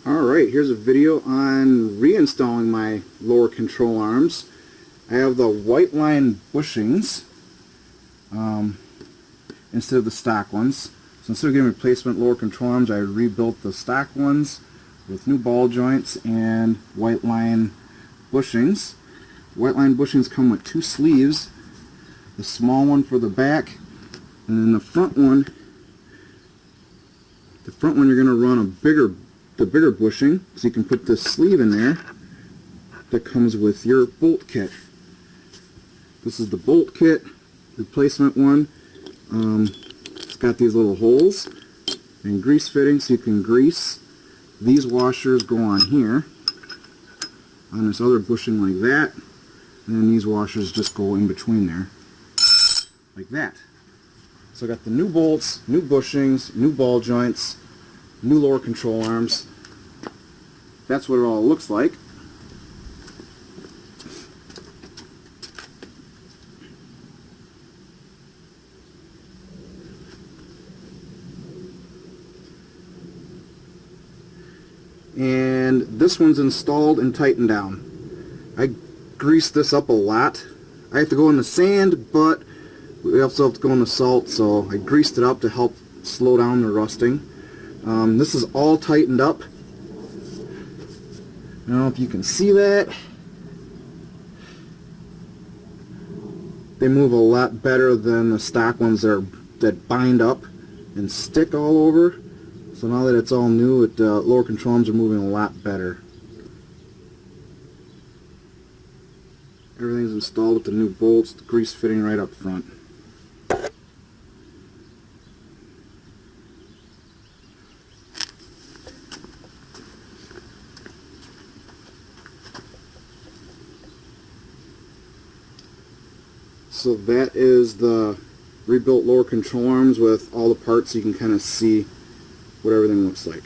Alright, here's a video on reinstalling my lower control arms. I have the white line bushings instead of the stock ones. So instead of getting replacement lower control arms, I rebuilt the stock ones with new ball joints and white line bushings. White line bushings come with two sleeves, the small one for the back, and then the front one you're going to run the bigger bushing, so you can put this sleeve in there that comes with your bolt kit. This is the bolt kit replacement one. It's got these little holes and grease fittings, so you can grease. These washers go on here on this other bushing like that, and then these washers just go in between there like that. So I got the new bolts, new bushings, new ball joints, new lower control arms. That's what it all looks like. And this one's installed and tightened down. I greased this up a lot. I have to go in the sand, but we also have to go in the salt, so I greased it up to help slow down the rusting. This is all tightened up. I don't know if you can see that. They move a lot better than the stock ones that bind up and stick all over. So now that it's all new, lower control arms are moving a lot better. Everything's installed with the new bolts, the grease fitting right up front. So that is the rebuilt lower control arms with all the parts, so you can kind of see what everything looks like.